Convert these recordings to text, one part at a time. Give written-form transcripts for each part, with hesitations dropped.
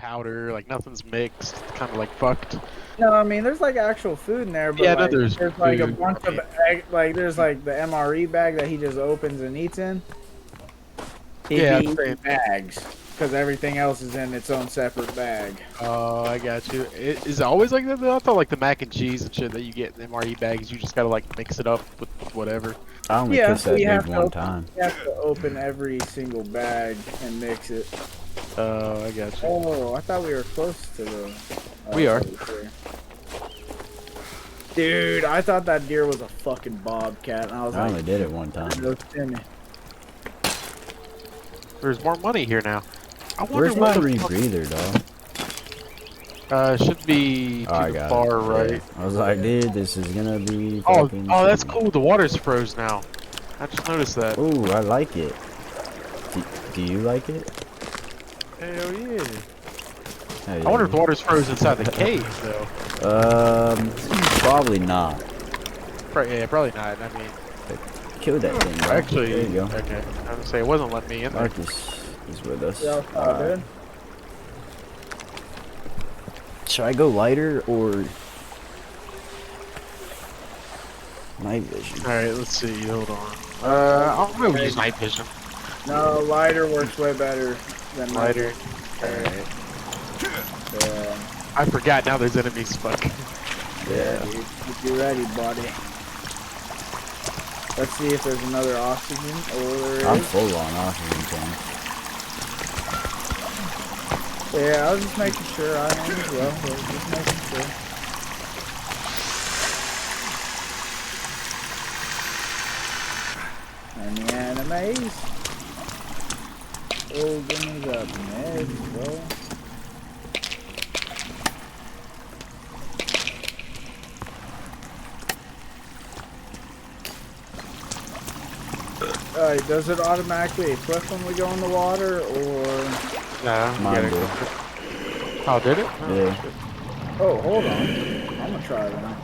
powder, like nothing's mixed. It's kind of like fucked. No, I mean there's like actual food in there, but Yeah, no, like there's there's like a food. bunch I of mean, egg, like there's like the MRE bag that he just opens and eats in. He'd yeah, be I'm eating saying. bags because everything else is in its own separate bag. Oh, I got you. Is it always like that though? I thought like the mac and cheese and shit that you get in the MRE bags, you just gotta like mix it up with whatever. I only Yeah, kissed so that dude one time. you have to open every single bag and mix it. Oh, I got you. Oh, I thought we were close to the. We are. Dude, I thought that deer was a fucking bobcat, and I was I like, only did it one time. no Timmy. There's more money here now. I wonder Where's my what the rebreather, dog? should be Oh, I to the got far it. right. Yeah. I was like, dude, this is gonna be Oh, fucking that's cheating. cool. The water's froze now. I just noticed that. Ooh, I like it. Do you like it? Hell yeah. Hell yeah. I wonder if the water's froze inside the cave though. Probably not. Yeah, probably not. I mean, Kill that thing, bro. actually, There you go. okay. I was gonna say it wasn't letting me in there. Marcus is with us. Yeah, Alright. Should I go lighter or night vision? All right, let's see. Hold on. I'll go use night vision. No, lighter works way better than Lighter. All All right. Yeah, I forgot. Now there's enemies. Fuck. yeah, dude. Get you ready, buddy. Let's see if there's another oxygen. Oh, there I'm is. full on oxygen tank. Yeah, I was just making sure I am as well. I was just making sure. And the enemies. Oh, give me the meds, bro. Alright, does it automatically equip when we go in the water, or... No, you Mine gotta did. go. Oh, did it? Oh, Yeah. shit. Oh, hold on. I'm gonna try that.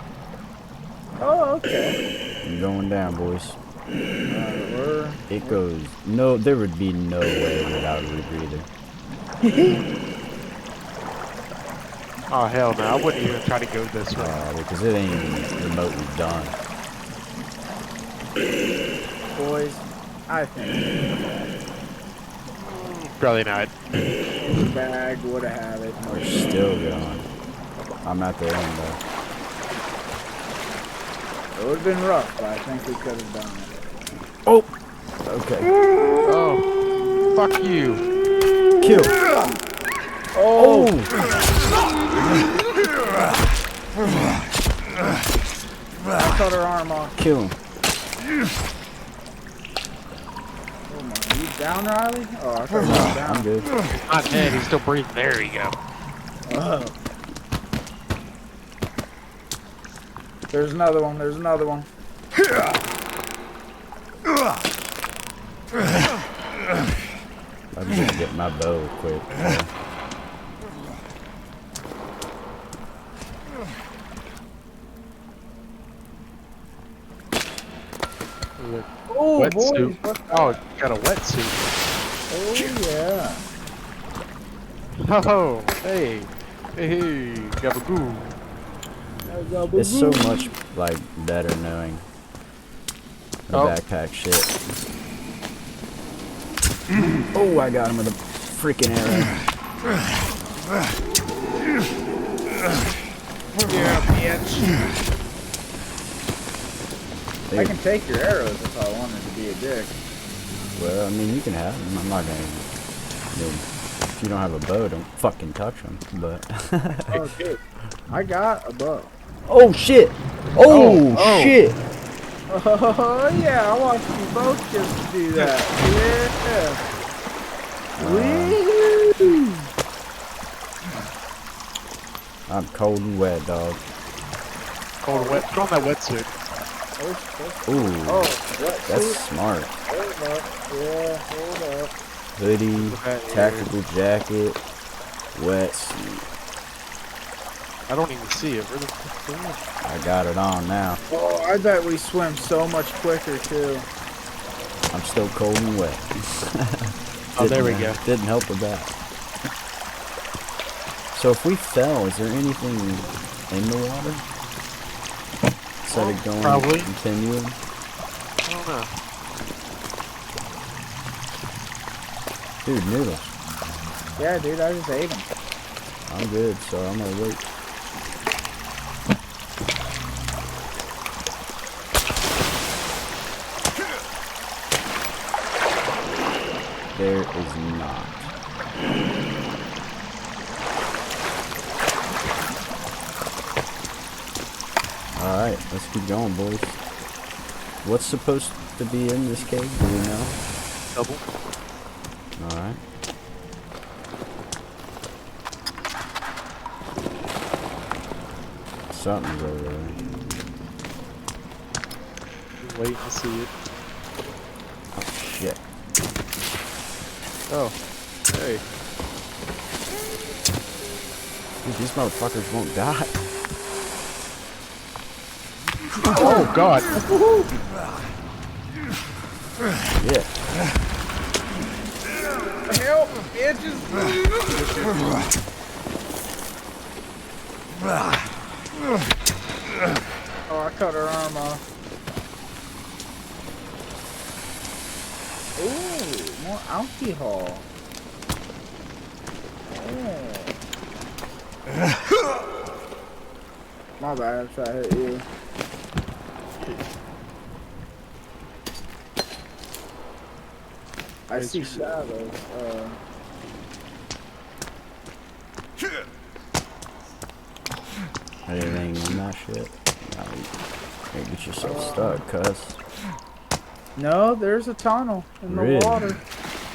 Oh, okay. I'm going down, boys. We're... It goes. No, there would be no way without a rebreather. Oh hell no! I wouldn't even try to go this way. Because it ain't even remotely done. Boys, I think Probably not. the bag would have had it. We're still going. I'm at the end though. It would have been rough, but I think we could have done it. Oh! Okay. Oh, fuck you! Kill! Oh! I cut her arm off. Kill him. Oh my, are you down, Riley? Oh, I thought you were down. I'm good. Not dead. He's still breathing. There you go. Oh. There's another one. There's another one. I'm gonna get my bow quick. Oh, Wetsuit. boys. Oh, got a wetsuit. Oh, yeah. Oh, hey, hey, gabagoo. It's so much like better knowing the backpack shit. Oh, I got him with a freaking arrow. Yeah, bitch. I can take your arrows if I wanted to be a dick. Well, I mean, you can have them. I'm not gonna. I mean, if you don't have a bow, don't fucking touch them. But. Oh, dude. I got a bow. Oh shit! Oh, shit! Oh, yeah, I want you both just to do that. Yeah. Woo! I'm cold and wet, dog. Cold wet. Put on that wetsuit. Ooh, Oh, what? that's smart. Hold up. Yeah, hold up. Hoodie, tactical jacket, wetsuit. I don't even see it. Where the fuck is it? I got it on now. Oh, I bet we swim so much quicker, too. I'm still cold and wet. Oh, there we go. Didn't help with that. So if we fell, is there anything in the water? Instead of going probably. continuing? I don't know. Dude, noodles. Yeah, dude, I just ate them. I'm good, so I'm gonna wait. There is not. Alright, let's keep going, boys. What's supposed to be in this cave? Do we know? Double. Alright. Something's over there. Wait to see it. Oh, shit. Oh. Hey. Dude, these motherfuckers won't die. Oh God. Yeah. Help, bitches! Oh, I cut her arm off. Ooh, more alcohol. Oh. My bad, I tried to hit you. I see shadows. Anything in that shit? Nah, you get yourself stuck, cuz. No, there's a tunnel in the Really? water.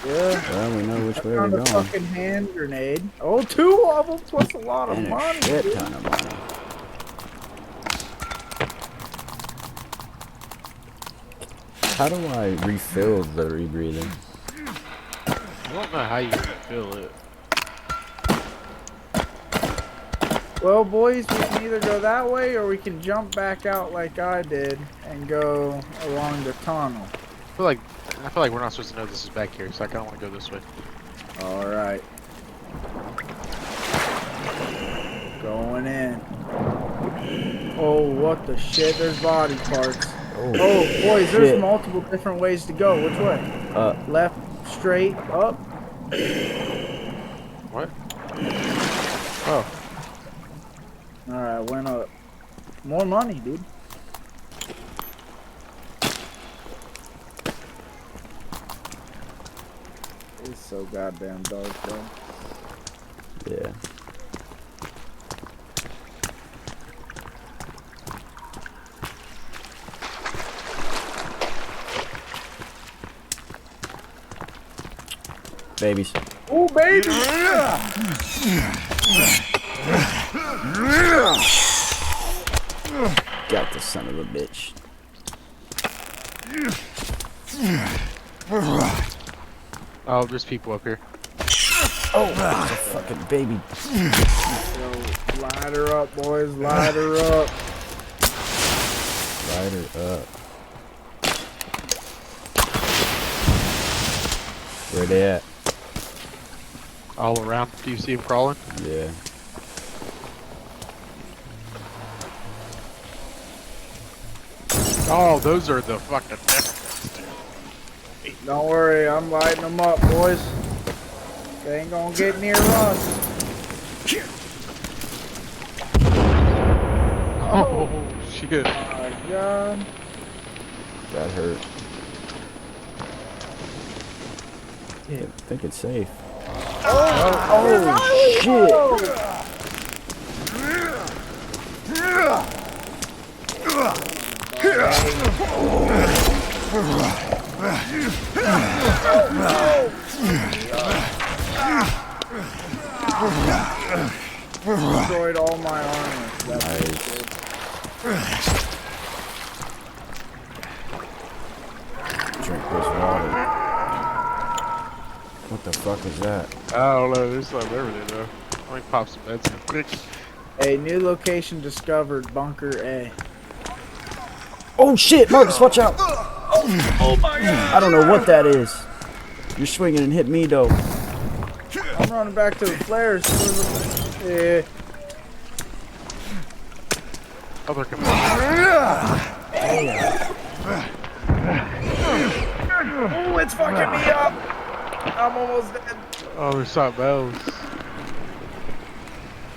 Yeah. Well, we know which way we're Found a going. fucking hand grenade. Oh, 2 of them plus a lot of And a money. shit Dude. ton of money. How do I refill the rebreathing? I don't know how you feel it. Well, boys, we can either go that way or we can jump back out like I did and go along the tunnel. I feel like we're not supposed to know this is back here, so I kind of want to go this way. All right. Going in. Oh, what the shit? There's body parts. Oh, boys, there's shit. multiple different ways to go. Which way? Left, straight, up. What? Oh. All right, went up. More money, dude. It's so goddamn dark, bro. Yeah. Babies. Oh, baby! Got the son of a bitch. Oh, there's people up here. Oh, that's a fucking baby. Yo, light her up, boys. Light her up. Light her up. Where they at? All around. Do you see them crawling? Yeah. Oh, those are the fucking difference. Don't worry, I'm lighting them up, boys. They ain't gonna get near us. Oh, shit. My God. That hurt. Yeah. I think it's safe. Oh, shit! Destroyed all my armor. That's Nice. Drink this water. What the fuck is that? I don't know. There's like everything though. Let me pop some meds real quick. A new location discovered, Bunker A. Oh shit, Marcus, watch out! Oh my god! I don't know what that is. You're swinging and hit me though. I'm running back to the flares. Yeah. Oh, they're coming. Oh, it's fucking me up. I'm almost dead. Oh, there's something else.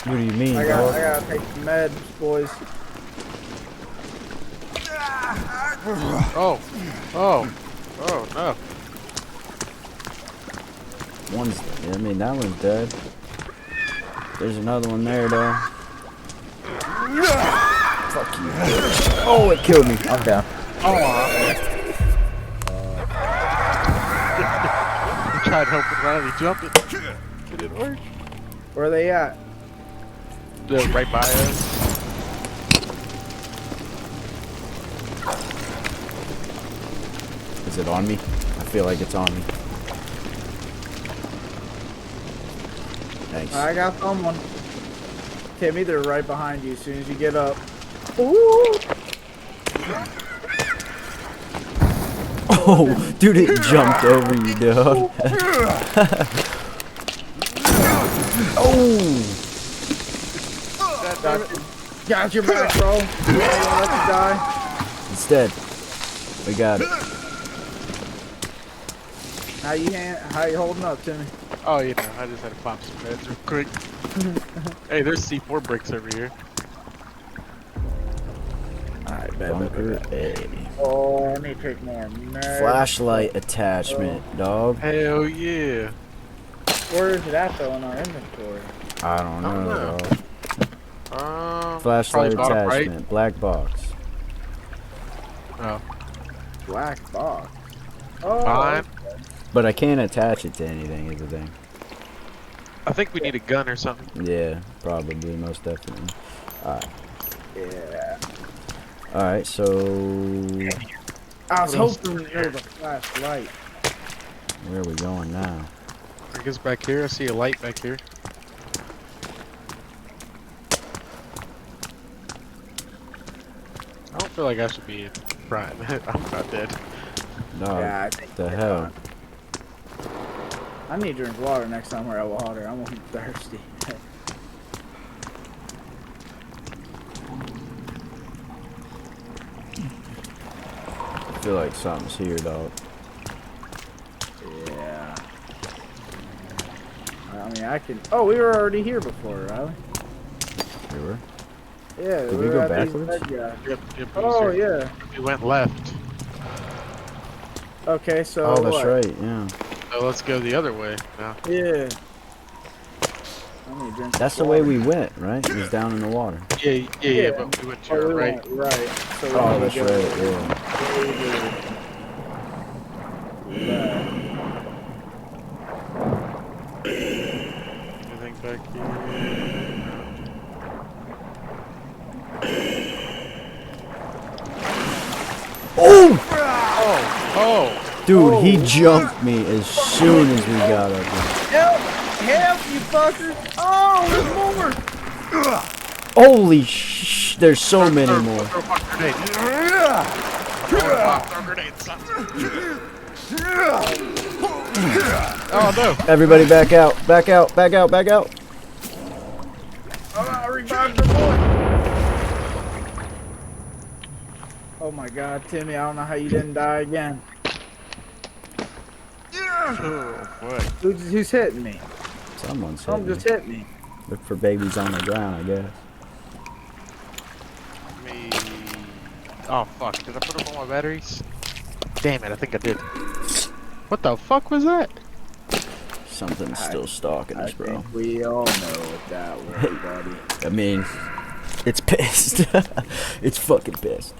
What do you mean, I dog? gotta take some meds, boys. Oh. Oh. Oh, no. One's, I mean, that one's dead. There's another one there, though. Fuck you. Oh, it killed me. I'm down. Oh, I tried helping Riley jump it. It didn't work. Where are they at? They're right by us. Is it on me? I feel like it's on me. Thanks. I got someone. Timmy, they're right behind you as soon as you get up. Ooh. Oh, dude, it jumped over you, dog. Oh! Got your back, bro. I don't let you die. It's dead. We got it. How you holding up, Timmy? Oh, you know, I just had to pop some meds real quick. Hey, there's C4 bricks over here. Alright, Bunker A. Oh, I need to take more meds. Flashlight attachment, dog. Hell yeah. Where is it at, though, in our inventory? I don't know, know. dog. Flashlight probably bottom attachment, right. black box. Oh, Black box. Oh, fine. But I can't attach it to anything, is the thing. I think we need a gun or something. Yeah, probably, most definitely. Alright. yeah. Alright, so... I was What else? hoping there was a flashlight. Where are we going now? I guess back here. I see a light back here. I don't feel like I should be in front. I'm not dead. Dog, Yeah, I think the you're hell? fine. I need to drink water next time we're out of water. I'm gonna be thirsty. I feel like something's here, dog. Yeah. I mean, I can. Oh, we were already here before, Riley. We were? Yeah. Did we were go at these backwards? dead guys. Yep. Oh yeah. We went left. Okay, so. Oh, that's what? right, yeah. So let's go the other way now. Yeah. I need to drink That's some the way water. we went, right? It was down in the water. Yeah, but we went to Oh, your we right. went right. So we Oh, need that's to right, go yeah. left. Anything back here? Oh! Oh! Dude, he jumped me as soon as we got up here. Help! Help, you fucker! Oh, there's more! Holy there's so many more. Throw a grenade. Throw grenades, son. Oh no! Everybody back out, back out, back out, back out. Oh, revive the boy! Oh my god, Timmy, I don't know how you didn't die again. Oh boy. Who's hitting me? Someone's Someone hitting just me. hit me. Look for babies on the ground, I guess. Me. Oh fuck! Did I put up all my batteries? Damn it! I think I did. What the fuck was that? Something's still stalking us, I bro. think we all know what that was, buddy. I mean, it's pissed. It's fucking pissed.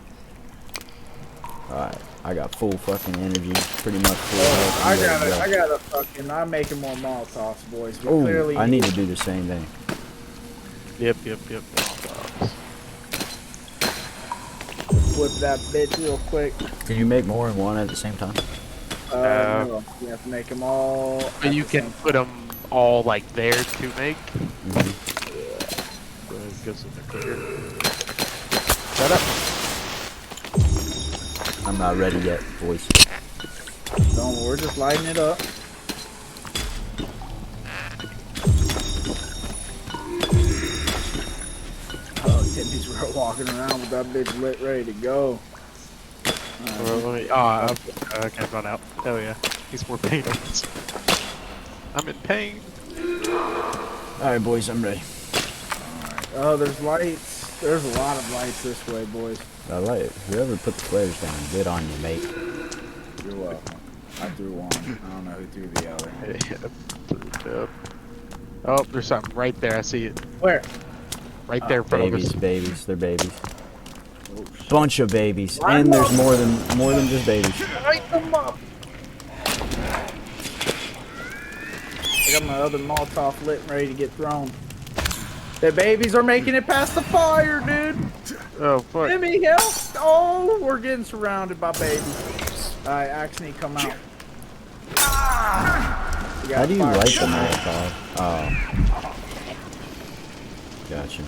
Alright, I got full fucking energy, pretty much full health. I'm ready to go. I gotta fucking, I'm making more Molotovs, boys. We Ooh, clearly I need to do the same thing. Yep. whip that bitch real quick. Can you make more than one at the same time? No, you have to make them all. But you can put them all like there to make. Mhm. So it gives them the quicker. Shut up. I'm not ready yet, boys. Don't, we're just lighting it up. Timmy's walking around with that bitch lit, ready to go. Well, let me, oh, I can't run out. Hell yeah. He's more pain. I'm in pain. Alright, boys, I'm ready. Oh, there's lights. There's a lot of lights this way, boys. I like it. Whoever put the flares down, good on you, mate. You're welcome. I threw one. I don't know who threw the other. Oh, there's something right there. I see it. Where? Right there in front of us. Babies, they're babies. Oh, shit. Bunch of babies, and there's more than just babies. Light them up. I got my other Molotov lit and ready to get thrown. The babies are making it past the fire, dude. Oh, fuck. Timmy, help! Oh, we're getting surrounded by babies. Alright, Axne, come out. How do you light the Molotov? Oh. Gotcha.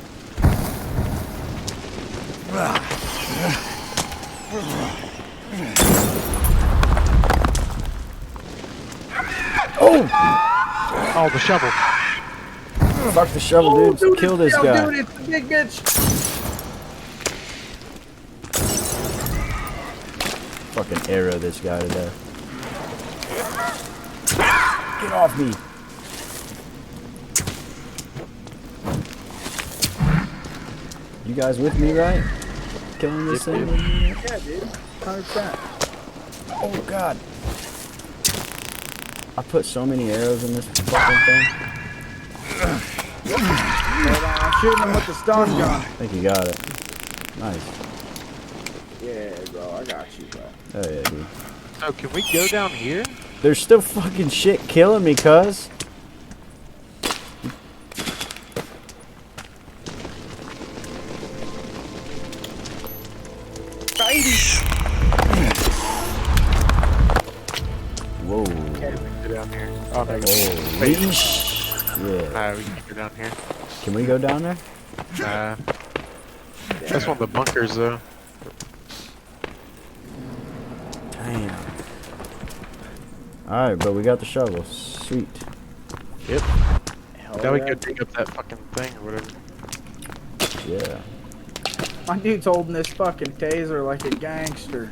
Oh! Oh, the shovel. Fuck the shovel, dude. Kill this guy. Dude, it's a big bitch. Fucking arrow this guy to death. Get off me. You guys with me, right? Killing this thing? Yeah, dude. 100%. Oh, God. I put so many arrows in this fucking thing. Hold on, I'm shooting him with the stun gun. I think you got it. Nice. Yeah, bro, I got you, bro. Oh, yeah, dude. So, can we go down here? There's still fucking shit killing me, cuz. Whoa. Okay, we can go down here. Oh, no. Holy sh... Yeah. Nah, we can go down here. Can we go down there? That's one of the bunkers, though. Damn. Alright, but we got the shovel. Sweet. Yep. Hell Now we yeah. can dig up that fucking thing or whatever. Yeah. My dude's holding this fucking taser like a gangster.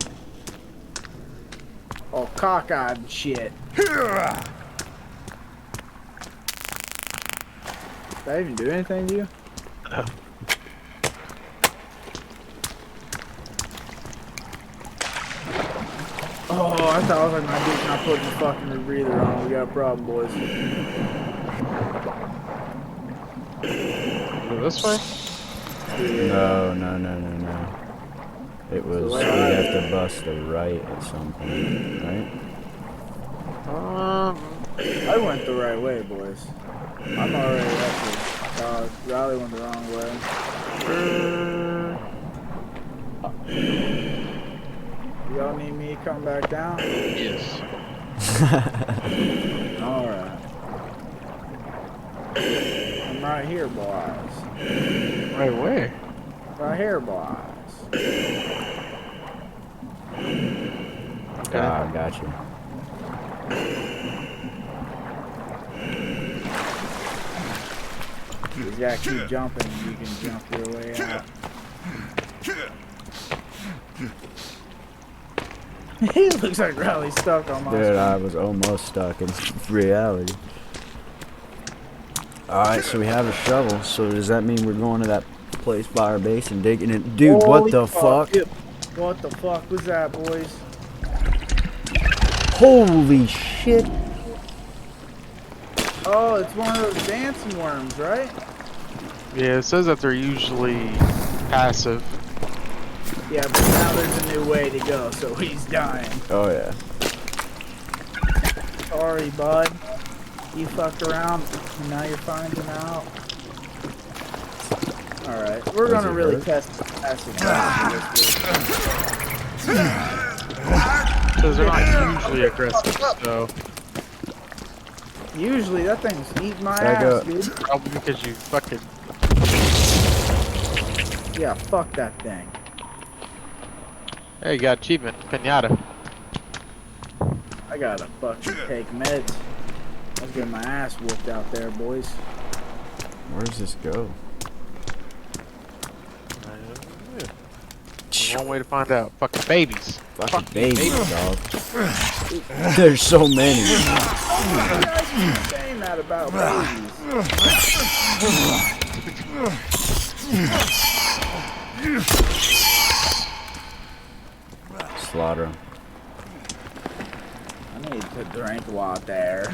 All cockeyed and shit. Did I even do anything to you? Oh, I thought I was like, my dude's not putting the fucking rebreather on. We got a problem, boys. Go this way? No. It was, we have to bust the right at some point, right? I went the right way, boys. I'm already up here. Riley went the wrong way. Y'all need me to come back down? Yes. Alright. I'm right here, boys. Right where? Right here, boys. Okay. Ah, I got you. You just gotta keep jumping and you can jump your way out. He looks like Riley's stuck on my Dude, screen. I was almost stuck in reality. Alright, so we have a shovel, so does that mean we're going to that place by our base and digging it? Dude, Holy what the fuck? Dude, what the fuck was that, boys? Holy shit! Oh, it's one of those dancing worms, right? Yeah, it says that they're usually passive. Yeah, but now there's a new way to go, so he's dying. Oh yeah. Sorry, bud. You fucked around, and now you're finding out. Alright, we're Does gonna it really hurt? test the capacity. Because they're not usually aggressive, so Usually, that thing's eating my Back ass, up. dude. probably because you fucking. Yeah, fuck that thing. Hey, you got achievement, pinata. I gotta fucking take meds. I was getting my ass whooped out there, boys. Where does this go? one way to find out. Fucking babies. Fucking Fuck babies, babies. dog. There's so many. You guys keep saying that about babies. Slaughter 'em. I need to drink water.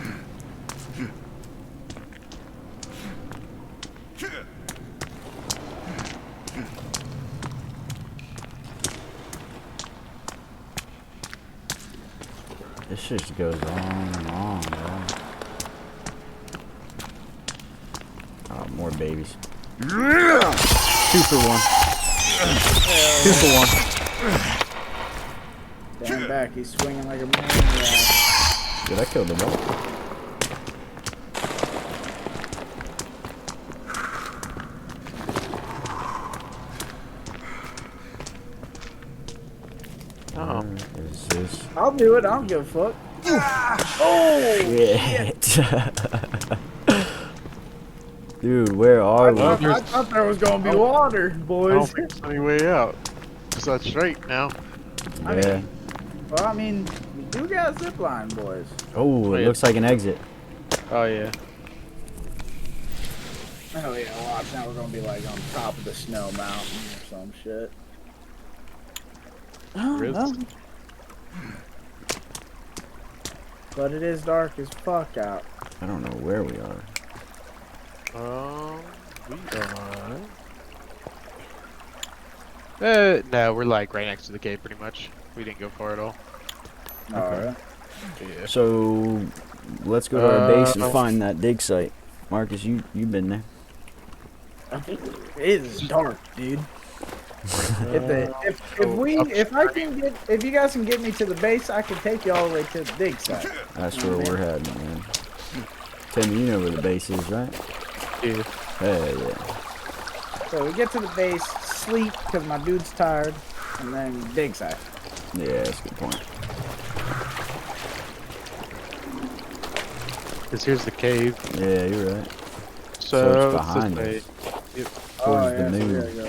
This just goes on and on, bro. Oh, more babies. 2 for 1. 2 for 1. Stand back, he's swinging like a maniac. Dude, I killed them all. Oh. Is this? I'll do it, I don't give a fuck. Oh! Shit. Dude, where are we? I thought there was gonna be water, I don't boys. think there's any way out. It's not straight now. Yeah. Well, I mean, we do got a zip line, boys. Oh, it looks like an exit. Oh yeah. Oh yeah, watch, now we're gonna be like on top of the snow mountain or some shit. Oh, Riz. well. But it is dark as fuck out. I don't know where we are. We are. No, we're like right next to the cave, pretty much. We didn't go far at all. Alright. Yeah. So, let's go to our base and find that dig site. Marcus, you've been there. It is dark, dude. If you guys can get me to the base, I can take you all the way to the dig site. That's where we're heading, man. Timmy, you know where the base is, right? Yeah. Hey, yeah. So we get to the base, sleep because my dude's tired, and then dig site. Yeah, that's a good point. Because here's the cave. Yeah, you're right. So, it's it's behind this way. us. Yep. Towards Oh the yeah, so we moon. gotta go.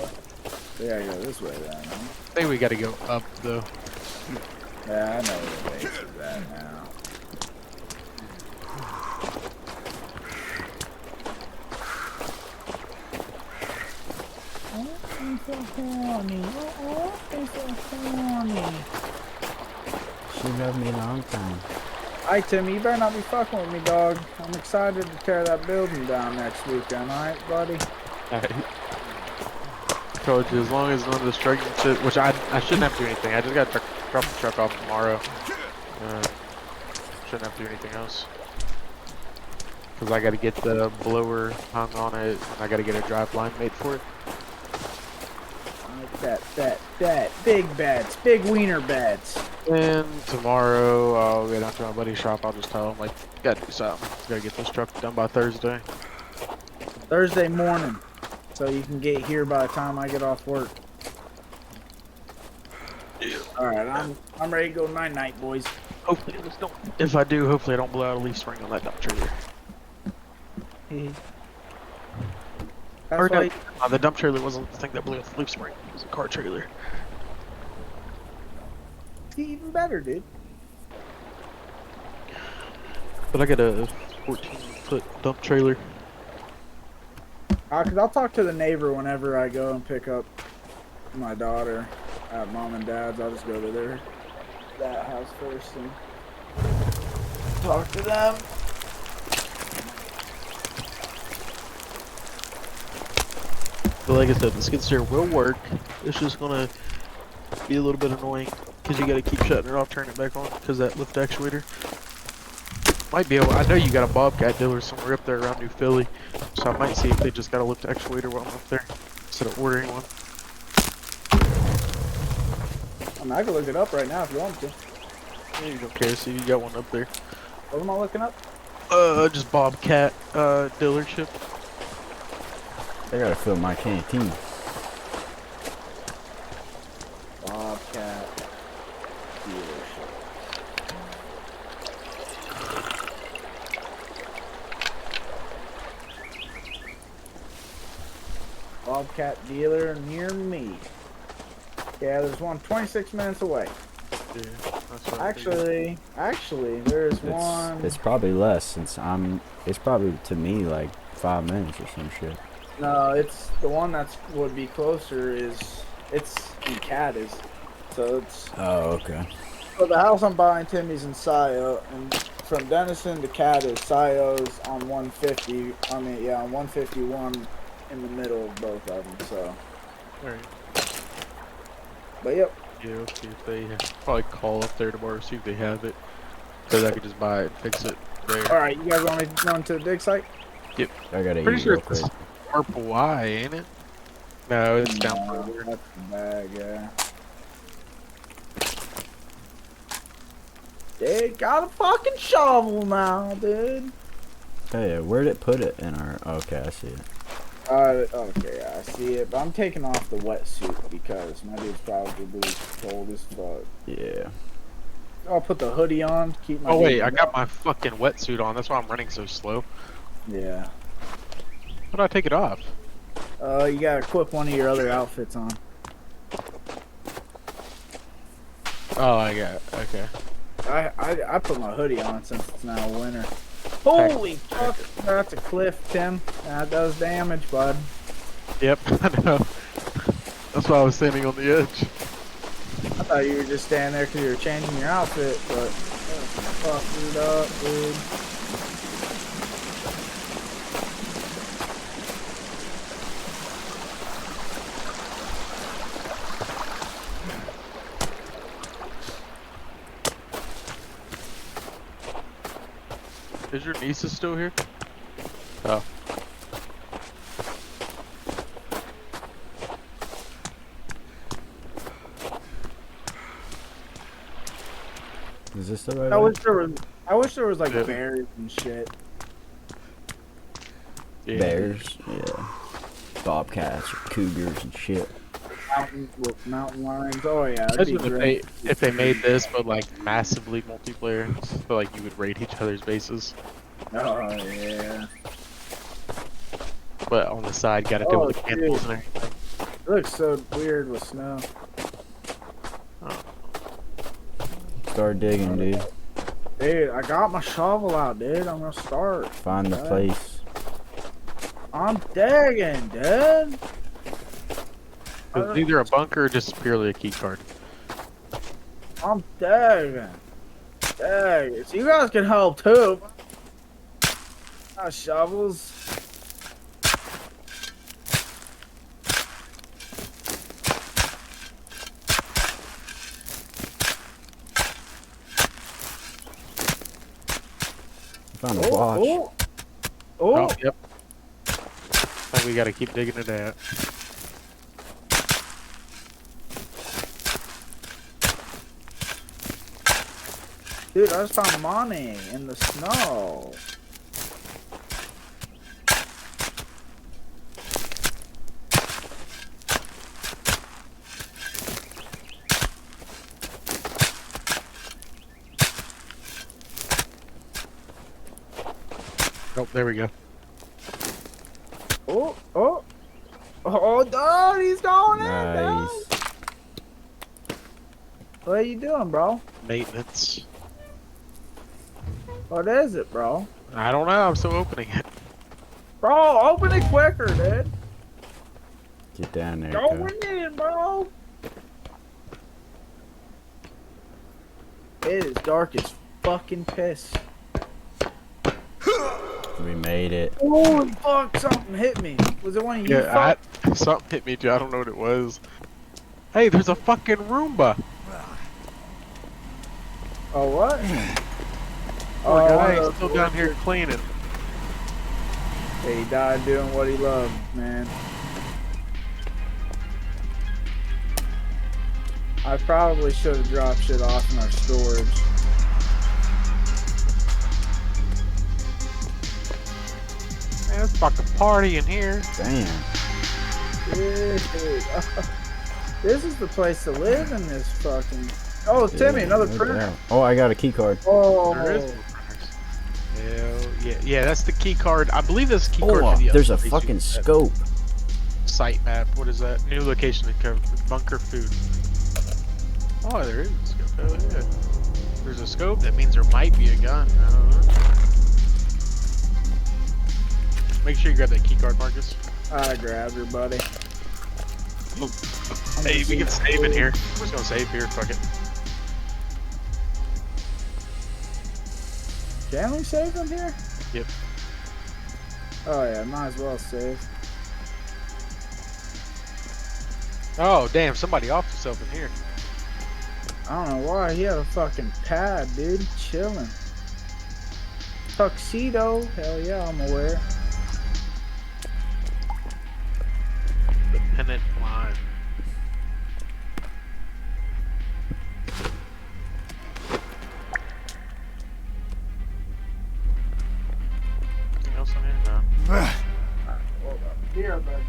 We gotta go this way then. Huh? I think we gotta go up though. Yeah, I know where the base is at now. Oh, I'm so horny. Oh, I'm so horny. She loved me a long time. Alright, Timmy, you better not be fucking with me, dog. I'm excited to tear that building down next weekend, alright, buddy? Alright. Told you, as long as none of the struggling shit, which I shouldn't have to do anything. I just gotta drop the truck off tomorrow. Shouldn't have to do anything else. Because I gotta get the blower hung on it, and I gotta get a drive line made for it. Like that. Big beds. Big wiener beds. And tomorrow, I'll go down to my buddy's shop. I'll just tell him, like, gotta do something. Gotta get this truck done by Thursday. Thursday morning. So you can get here by the time I get off work. Alright, I'm ready to go night-night, boys. Hopefully, if I do, hopefully I don't blow out a leaf spring on that dump trailer. That's Or why no, the dump trailer wasn't the thing that blew out the leaf spring. It was a car trailer. even better, dude. But I got a 14-foot dump trailer. Cause I'll talk to the neighbor whenever I go and pick up my daughter at mom and dad's. I'll just go to that house first and talk to them. But like I said, the skid steer will work. It's just gonna be a little bit annoying because you gotta keep shutting it off, turning it back on because that lift actuator might be able. I know you got a Bobcat dealer somewhere up there around New Philly, so I might see if they just got a lift actuator while I'm up there instead of ordering one. I mean, I can look it up right now if you want to. Yeah, you don't care. See, you got one up there. What am I looking up? Just Bobcat dealership. I gotta fill my canteen. Bobcat dealership. Bobcat dealer near me. Yeah, there's one 26 minutes away. Yeah, that's what I figured. Actually, there's one. It's probably less since it's probably to me like 5 minutes or some shit. No, it's the one that's would be closer it's in Cadiz. So it's Oh, okay. so the house I'm buying Timmy's in Sayo, and from Denison to Cadiz, Sayo's on 150. I mean, yeah, on 151 in the middle of both of them. So, Alright. but yep. Yeah, we'll see if they probably call up there tomorrow, see if they have it. Because I could just buy it and fix it there. All right, you guys want me to go into the dig site? Yep. I gotta Pretty eat sure real it's quick. this purple eye, ain't it? No, it's down further. That's the bag, yeah. They got a fucking shovel now, dude. Oh yeah, where'd it put it in our? Okay, I see it. Okay, I see it, but I'm taking off the wetsuit because my dude's probably cold as fuck. Yeah. I'll put the hoodie on to keep my. Oh wait, dude I got warm. my fucking wetsuit on. That's why I'm running so slow. Yeah. How do I take it off? You gotta equip one of your other outfits on. Oh, I got it. Okay. I put my hoodie on since it's now winter. Holy fuck! That's a cliff, Tim. That does damage, bud. Yep, I know. That's why I was standing on the edge. I thought you were just standing there because you were changing your outfit, but fuck it up, dude. Is your niece still here? Oh. Is this the right I way? wish there was like Yeah. bears and shit. Yeah. Bears, yeah. Bobcats, or cougars and shit. Mountain lions. Oh yeah, that'd be Imagine great. if they made this, but like massively multiplayer, so like you would raid each other's bases, Oh yeah. but on the side, gotta deal Oh, with the cannibals dude. and everything. It looks so weird with snow. Start digging, dude. Dude, I got my shovel out, dude. I'm gonna start. Find the Okay. place. I'm digging, dude. It's either a bunker or just purely a key card. I'm digging. Digging. So you guys can help too. Got shovels. Found a watch. Oh, oh. Yep. I think we gotta keep digging it out. Dude, I just found money in the snow. Oh, there we go. Oh, oh. Oh, dude, he's going in, Nice. dude. What are you doing, bro? Maintenance. What is it, bro? I don't know. I'm still opening it. Bro, open it quicker, dude. Get down there, Go cuz. in, bro. It is dark as fucking piss. We made it. Holy fuck, something hit me. Was it one of you? Yeah, fuck? something hit me, too. I don't know what it was. Hey, there's a fucking Roomba. Oh, what? Poor guy, one he's of still those- down here cleaning. He died doing what he loved, man. I probably should have dropped shit off in our storage. Man, it's fucking party in here. Damn. Dude, this is the place to live in this fucking. Oh, Timmy, Yeah, another no printer. doubt. Oh, I got a key card. Oh, There is more printers. Hell yeah. Yeah, that's the key card. I believe that's the key card Oh, for the there's a other place fucking you- scope. Site map. What is that? New location to cover bunker food. Oh, there is a scope. Hell yeah. There's a scope. That means there might be a gun. I don't know. Make sure you grab that key card, Marcus. I grabbed her, buddy. Hey, we can save in here. We're just gonna save here. Fuck it. Can we save them here? Yep. Oh yeah, might as well save. Oh, damn. Somebody offed himself in here. I don't know why. He had a fucking pad, dude. Chilling. Tuxedo. Hell yeah, I'm aware. The pennant line. Anything else on here? No. Hold up. Here, bud.